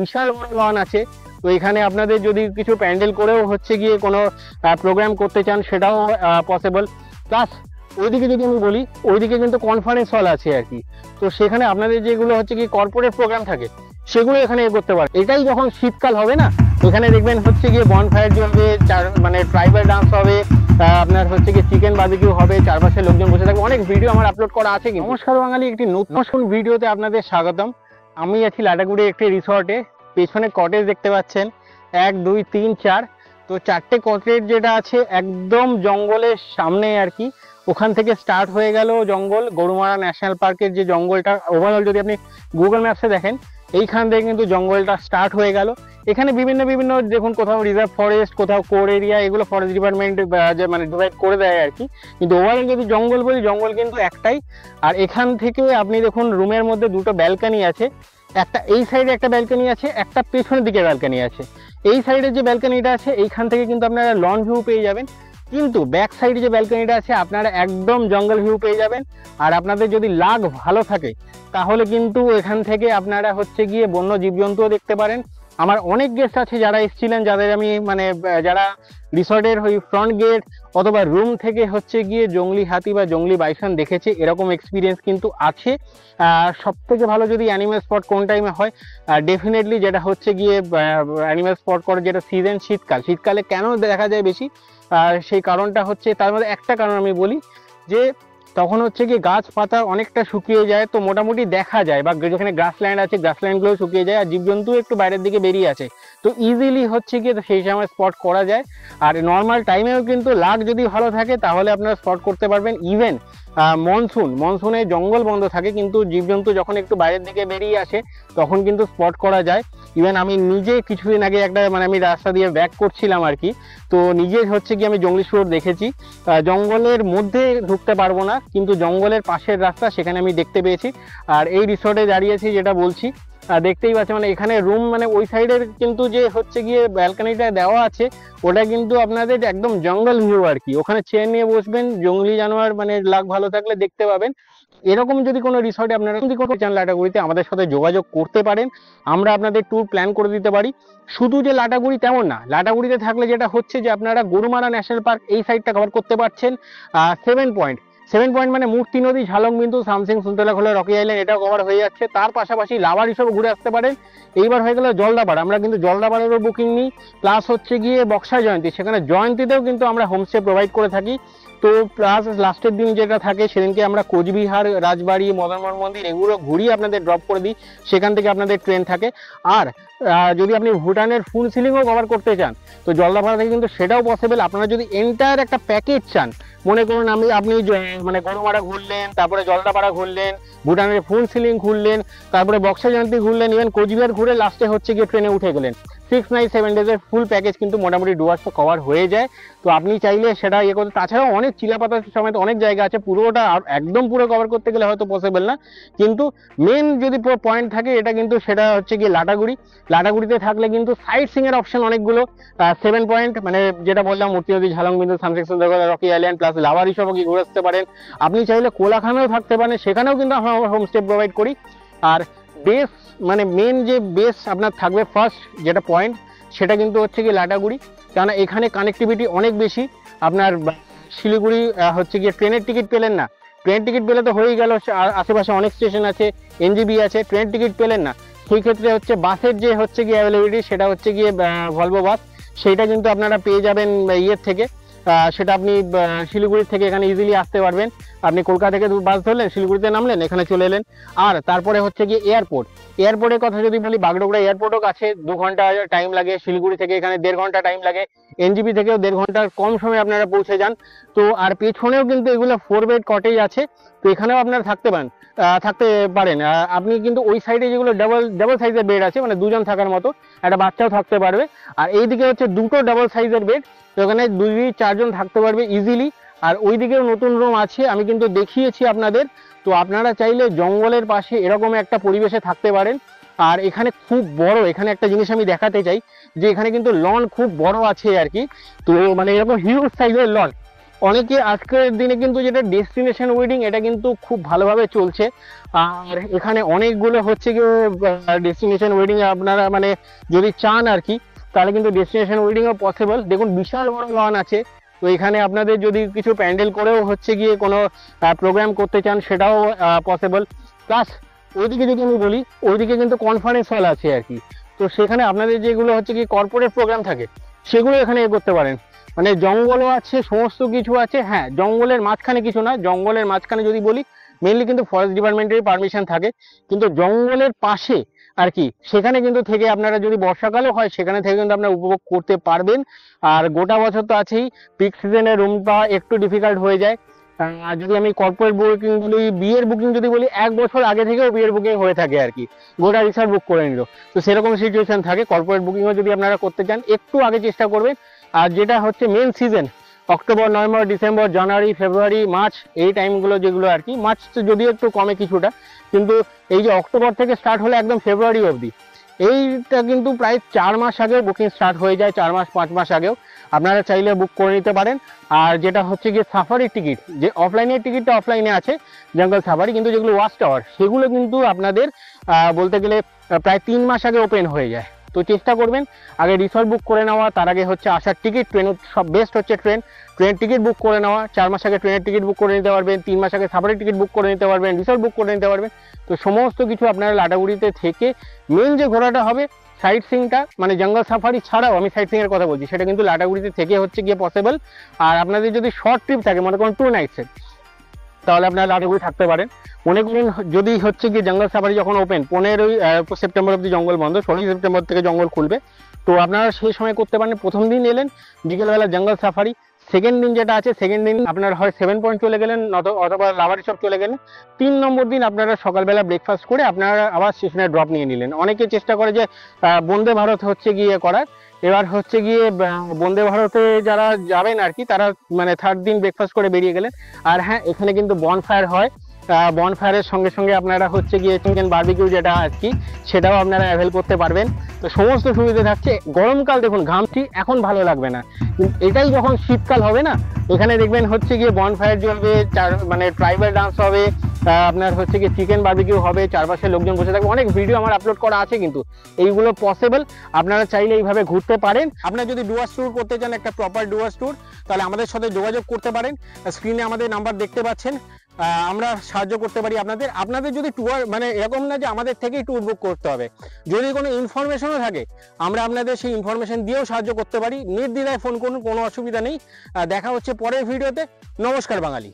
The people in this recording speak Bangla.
বিশাল বড় লন আছে। তো এখানে আপনাদের যদি কিছু প্যান্ডেল করেও হচ্ছে গিয়ে কোনো প্রোগ্রাম করতে চান সেটাও পসিবল। প্লাস ওইদিকে যদি আমি বলি, ওইদিকে কিন্তু কনফারেন্স হল আছে আর কি। তো সেখানে আপনাদের যেগুলো হচ্ছে কি কর্পোরেট প্রোগ্রাম থাকে সেগুলো এখানে করতে পারে। এটাই যখন শীতকাল হবে না, এখানে দেখবেন হচ্ছে গিয়ে বনফায়ার জ্বলবে, মানে ট্রাইবাল ডান্স হবে, আপনার হচ্ছে গিয়ে চিকেন বারবিকিউ হবে, চারপাশে লোকজন বসে থাকবে। অনেক ভিডিও আমার আপলোড করা আছে। নমস্কার বাঙালি, একটি নতুন ভিডিওতে আপনাদের স্বাগতম। আমি আছি লাটাগুড়ি একটি রিসর্টে। পেছনে কটেজ দেখতে পাচ্ছেন, 1 2 3 4। তো 4টে কটেজ যেটা আছে একদম জঙ্গলের সামনে আর কি। ওখান থেকে স্টার্ট হয়ে গেল জঙ্গল, গরুমারা ন্যাশনাল পার্কের যে জঙ্গলটা ওভারঅল যদি আপনি গুগল ম্যাপসে দেখেন, এইখান থেকে কিন্তু জঙ্গলটা স্টার্ট হয়ে গেল। এখানে বিভিন্ন দেখুন, কোথাও রিজার্ভ ফরেস্ট, কোথাও কোর এরিয়া, এগুলো ফরেস্ট ডিপার্টমেন্ট মানে ডিভাইড করে দেয় আর কি। কিন্তু ওভারঅল যদি জঙ্গল বলি, জঙ্গল কিন্তু একটাই। আর এখান থেকে আপনি দেখুন রুমের মধ্যে দুটো ব্যালকনি আছে। একটা এই সাইডে একটা ব্যালকনি আছে, একটা পেছনের দিকে ব্যালকনি আছে। এই সাইডে যে ব্যালকনিটা আছে এইখান থেকে কিন্তু আপনারা লন ভিউ পেয়ে যাবেন, কিন্তু ব্যাক সাইডে যে ব্যালকনিটা আছে আপনারা একদম জঙ্গল ভিউ পেয়ে যাবেন। আর আপনাদের যদি লাক ভালো থাকে তাহলে কিন্তু এখান থেকে আপনারা হচ্ছে গিয়ে বন্য জীবজন্তুও দেখতে পারেন। আমার অনেক গেস্ট আছে যারা এসেছিলেন, যাদের আমি মানে যারা রিসর্টের ওই ফ্রন্ট গেট অথবা রুম থেকে হচ্ছে গিয়ে জঙ্গলি হাতি বা জঙ্গলি বাইসন দেখেছে, এরকম এক্সপিরিয়েন্স কিন্তু আছে। সব থেকে ভালো যদি অ্যানিমেল স্পট কোন টাইমে হয়, ডেফিনেটলি যেটা হচ্ছে গিয়ে অ্যানিমেল স্পট করে যেটা সিজন শীতকালে কেন দেখা যায় বেশি, সেই কারণটা হচ্ছে, তার মধ্যে একটা কারণ আমি বলি যে তখন হচ্ছে কি গাছপাতা অনেকটা শুকিয়ে যায়, তো মোটামুটি দেখা যায়, বা যেখানে গ্রাসল্যান্ড আছে গ্রাসল্যান্ডগুলো শুকিয়ে যায়, আর জীবজন্তু একটু বাইরের দিকে বেরিয়ে আছে, তো ইজিলি হচ্ছে কি সেই সময় স্পট করা যায়। আর নর্মাল টাইমেও কিন্তু লাক যদি ভালো থাকে তাহলে আপনারা স্পট করতে পারবেন। ইভেন মনসুনে জঙ্গল বন্ধ থাকে, কিন্তু জীবজন্তু যখন একটু বাইরের দিকে বেরিয়ে আসে তখন কিন্তু স্পট করা যায়। ইভেন আমি নিজে কিছুদিন আগে একটা মানে আমি রাস্তা দিয়ে ব্যাক করছিলাম আর কি, তো নিজে হচ্ছে কি আমি জঙ্গলি শুয়োর দেখেছি। জঙ্গলের মধ্যে ঢুকতে পারবো না, কিন্তু জঙ্গলের পাশের রাস্তা সেখানে আমি দেখতে পেয়েছি। আর এই রিসর্টে দাঁড়িয়েছি যেটা বলছি, দেখতেই পাচ্ছি মানে এখানে রুম মানে ওই সাইডের কিন্তু যে হচ্ছে গিয়ে ব্যালকনিটা দেওয়া আছে ওটা কিন্তু আপনাদের একদম জঙ্গল ভিউ আর কি। ওখানে চেয়ার নিয়ে বসবেন, জঙ্গলি জানোয়ার মানে লাক ভালো থাকলে দেখতে পাবেন। এরকম যদি কোনো রিসর্টে আপনারা যদি করতে চান লাটাগুড়িতে, আমাদের সাথে যোগাযোগ করতে পারেন, আমরা আপনাদের ট্যুর প্ল্যান করে দিতে পারি। শুধু যে লাটাগুড়ি তেমন না, লাটাগুড়িতে থাকলে যেটা হচ্ছে যে আপনারা গরুমারা ন্যাশনাল পার্ক এই সাইডটা কভার করতে পারছেন। 7 পয়েন্ট মানে মূর্তি নদী, ঝালংবিন্দু, সামসিং, সুন্তলাখোলা, রকি আইল্যান্ড এটাও কভার হয়ে যাচ্ছে। তার পাশাপাশি লাভার হিসেবে ঘুরে আসতে পারেন। এইবার হয়ে গেল জলদাপাড়া, আমরা কিন্তু জলদাপাড়ারও বুকিং নিই। প্লাস হচ্ছে গিয়ে বক্সা জয়ন্তী, সেখানে জয়ন্তীতেও কিন্তু আমরা হোমস্টে প্রোভাইড করে থাকি। তো প্লাস লাস্টের দিন যেটা থাকে সেদিনকে আমরা কোচবিহার, রাজবাড়ি, মদনমোহন মন্দির এগুলো ঘুরিয়ে আপনাদের ড্রপ করে দিই, সেখান থেকে আপনাদের ট্রেন থাকে। আর যদি আপনি ভুটানের ফুল সিলিংও কভার করতে চান তো জলদাপাড়া থেকে কিন্তু সেটাও পসিবল। আপনারা যদি এন্টায়ার একটা প্যাকেজ চান, মনে করুন আপনি মানে গরুমারা ঘুরলেন, তারপরে জলদাপাড়া ঘুরলেন, ভুটানের ফুল সিলিং ঘুরলেন, তারপরে বক্সা জয়ন্তী ঘুরলেন, ইভেন কোচবিহার ঘুরে লাস্টে হচ্ছে গিয়ে ট্রেনে উঠে গেলেন, 6 নাইট 7 ডেজের ফুল প্যাকেজ কিন্তু মোটামুটি ডুয়ার্সে কভার হয়ে যায়। তো আপনি চাইলে সেটা ইয়ে করতে, তাছাড়াও অনেক চিলাপাতা সমেত অনেক জায়গা আছে, পুরোটা একদম পুরো কভার করতে গেলে হয়তো পসিবল না, কিন্তু মেন যদি পয়েন্ট থাকে এটা কিন্তু সেটা হচ্ছে গিয়ে লাটাগুড়িতে থাকলে কিন্তু সাইট সিং এর অপশন অনেকগুলো। 7 পয়েন্ট মানে যেটা বললাম, মূর্তি নদী, Jhalong Bindu, Samsing, Sundargarh, Rocky Island plus লাভার হিসেবে কি ঘুরে আসতে পারেন। আপনি চাইলে কোলাখানেও থাকতে পারেন, সেখানেও কিন্তু আমরা হোমস্টে প্রোভাইড করি। আর বেস মানে মেন যে বেস আপনার থাকবে ফার্স্ট যেটা পয়েন্ট, সেটা কিন্তু হচ্ছে কি লাটাগুড়ি, কেননা এখানে কানেক্টিভিটি অনেক বেশি। আপনার শিলিগুড়ি হচ্ছে গিয়ে ট্রেনের টিকিট পেলেন না, ট্রেন টিকিট পেলে তো হয়েই গেল, আশেপাশে অনেক স্টেশন আছে, এনজিবি আছে, ট্রেন টিকিট পেলেন না, সেই ক্ষেত্রে হচ্ছে বাসের যে হচ্ছে গিয়ে অ্যাভেলেবিলিটি সেটা হচ্ছে গিয়ে ভলভো বাস, সেইটা কিন্তু আপনারা পেয়ে যাবেন ইয়ের থেকে। সেটা আপনি শিলিগুড়ি থেকে এখানে ইজিলি আসতে পারবেন। আপনি কলকাতা থেকে বাস ধরলেন, শিলিগুড়িতে নামলেন, এখানে চলে এলেন। আর তারপরে হচ্ছে গিয়ে এয়ারপোর্টের কথা যদি বলি, বাগডোগরা এয়ারপোর্টও কাছে, 2 ঘন্টা টাইম লাগে। শিলিগুড়ি থেকে এখানে 1.5 ঘন্টা টাইম লাগে। এনজিপি থেকেও 1.5 ঘন্টার কম সময়ে আপনারা পৌঁছে যান। তো আর পেছনেও কিন্তু এগুলো 4 বেড কটেজ আছে, তো এখানেও আপনারা থাকতে পারেন। আপনি কিন্তু ওই সাইডে যেগুলো ডাবল সাইজের বেড আছে, মানে 2 জন থাকার মতো, একটা বাচ্চাও থাকতে পারবে। আর এইদিকে হচ্ছে 2টো ডাবল সাইজের বেড, তো ওখানে 2-4 জন থাকতে পারবে ইজিলি। আর ওইদিকেও নতুন রুম আছে, আমি কিন্তু দেখিয়েছি আপনাদের। তো আপনারা চাইলে জঙ্গলের পাশে এরকম একটা পরিবেশে থাকতে পারেন। আর এখানে খুব বড়, এখানে একটা জিনিস আমি দেখাতে চাই যে এখানে কিন্তু লন খুব বড় আছে আর কি। তো মানে এরকম হিউজ সাইজের লন, অনেকে আজকের দিনে কিন্তু যেটা ডেস্টিনেশন ওয়েডিং এটা কিন্তু খুব ভালোভাবে চলছে। আর এখানে অনেকগুলো হচ্ছে গিয়ে ডেস্টিনেশন ওয়েডিং আপনারা মানে যদি চান আর কি, তাহলে কিন্তু ডেস্টিনেশন ওয়েডিংও পসিবল। দেখুন বিশাল বড় লন আছে, তো এখানে আপনাদের যদি কিছু প্যান্ডেল করেও হচ্ছে গিয়ে কোনো প্রোগ্রাম করতে চান সেটাও পসিবল। প্লাস ওইদিকে যদি আমি বলি, ওইদিকে কিন্তু কনফারেন্স হল আছে আর কি, তো সেখানে আপনাদের যেগুলো হচ্ছে কি কর্পোরেট প্রোগ্রাম থাকে সেগুলো এখানে করতে পারেন। মানে জঙ্গলও আছে, সমস্ত কিছু আছে। হ্যাঁ, জঙ্গলের মাঝখানে কিছু না, জঙ্গলের মাঝখানে যদি বলি মেনলি কিন্তু ফরেস্ট ডিপার্টমেন্টের পারমিশন থাকে, কিন্তু জঙ্গলের পাশে আর কি সেখানে কিন্তু থেকে আপনারা যদি বর্ষাকালও হয় সেখানে থেকে কিন্তু আপনারা উপভোগ করতে পারবেন। আর গোটা বছর তো আছেই, পিক সিজনে রুম পাওয়া একটু ডিফিকাল্ট হয়ে যায়। আর যদি আমি কর্পোরেট বুকিং বলি, বিয়ের বুকিং যদি বলি, 1 বছর আগে থেকেও বিয়ের বুকিং হয়ে থাকে আর কি, গোটা রিসর্ট বুক করে নিল। তো সেরকম সিচুয়েশন থাকে। কর্পোরেট বুকিংও যদি আপনারা করতে চান একটু আগে চেষ্টা করবেন। আর যেটা হচ্ছে main season October, November, December, January, February, March, এই টাইমগুলো যেগুলো আর কি, মার্চ তো যদিও একটু কমে কিছুটা, কিন্তু এই যে অক্টোবর থেকে স্টার্ট হলে একদম ফেব্রুয়ারি অবধি, এইটা কিন্তু প্রায় 4 মাস আগেও বুকিং স্টার্ট হয়ে যায়, 4 মাস 5 মাস আগেও আপনারা চাইলে বুক করে নিতে পারেন। আর যেটা হচ্ছে গিয়ে সাফারির টিকিট, যে অফলাইনের টিকিটটা অফলাইনে আছে জঙ্গল সাফারি, কিন্তু যেগুলো ওয়াচ টাওয়ার সেগুলো কিন্তু আপনাদের বলতে গেলে প্রায় 3 মাস আগে ওপেন হয়ে যায়। তো চেষ্টা করবেন আগে রিসর্ট বুক করে নেওয়া, তার আগে হচ্ছে আসার টিকিট, ট্রেনের সব বেস্ট হচ্ছে ট্রেন টিকিট বুক করে নেওয়া। 4 মাস আগে ট্রেনের টিকিট বুক করে নিতে পারবেন, 3 মাস আগে সাফারির টিকিট বুক করে নিতে পারবেন, রিসর্ট বুক করে নিতে পারবেন। তো সমস্ত কিছু আপনারা লাটাগুড়িতে থেকে, মেন যে ঘোরাটা হবে সাইট সিংটা, মানে জঙ্গল সাফারি ছাড়াও আমি সাইট সিং এর কথা বলছি, সেটা কিন্তু লাটাগুড়িতে থেকে হচ্ছে গিয়ে পসিবল। আর আপনাদের যদি শর্ট ট্রিপ থাকে, মনে করুন 2 নাইটসের, তাহলে আপনারা লাটাগুড়ি থাকতে পারেন। মনে করুন যদি হচ্ছে গিয়ে জঙ্গল সাফারি যখন ওপেন 15ই সেপ্টেম্বর অব্দি জঙ্গল বন্ধ, 16ই সেপ্টেম্বর থেকে জঙ্গল খুলবে, তো আপনারা সেই সময় করতে পারেন। প্রথম দিন এলেন বিকেলবেলা জঙ্গল সাফারি, সেকেন্ড দিন যেটা আছে, সেকেন্ড দিন আপনারা হয় 7 পয়েন্ট চলে গেলেন, অথবা লাভার সব চলে গেলেন। 3 নম্বর দিন আপনারা সকালবেলা ব্রেকফাস্ট করে আপনারা আবার স্টেশনে ড্রপ নিয়ে নিলেন। অনেকে চেষ্টা করে যে বন্দে ভারত হচ্ছে গিয়ে করার, এবার হচ্ছে গিয়ে বন্দে ভারতে যারা যাবেন আর কি, তারা মানে 3rd দিন ব্রেকফাস্ট করে বেরিয়ে গেলেন। আর হ্যাঁ, এখানে কিন্তু বনফায়ার হয়, বনফায়ারের সঙ্গে সঙ্গে আপনারা হচ্ছে গিয়ে চিকেন বারবিকিউ যেটা আর কি, সেটাও আপনারা অ্যাভেল করতে পারবেন। তো সমস্ত সুবিধা থাকছে। গরমকাল দেখুন ঘামছি, এখন ভালো লাগবে না, কিন্তু এটাই যখন শীতকাল হবে না, এখানে দেখবেন হচ্ছে গিয়ে বনফায়ার জ্বলবে, মানে ট্রাইবাল ডান্স হবে, আপনার হচ্ছে গিয়ে চিকেন বারবিকিউ হবে, চারপাশে লোকজন বসে থাকবে। অনেক ভিডিও আমার আপলোড করা আছে, কিন্তু এইগুলো পসিবল, আপনারা চাইলে এইভাবে ঘুরতে পারেন। আপনারা যদি ডুয়ার্স ট্যুর করতে চান, একটা প্রপার ডুয়ার্স ট্যুর, তাহলে আমাদের সাথে যোগাযোগ করতে পারেন। স্ক্রিনে আমাদের নাম্বার দেখতে পাচ্ছেন, আমরা সাহায্য করতে পারি আপনাদের যদি ট্যুর, মানে এরকম না যে আমাদের থেকেই ট্যুর বুক করতে হবে, যদি কোনো ইনফরমেশনও থাকে আমরা আপনাদের সেই ইনফরমেশন দিয়েও সাহায্য করতে পারি। নির্দ্বিধায় ফোন করুন, কোনো অসুবিধা নেই। দেখা হচ্ছে পরের ভিডিওতে। নমস্কার বাঙালি।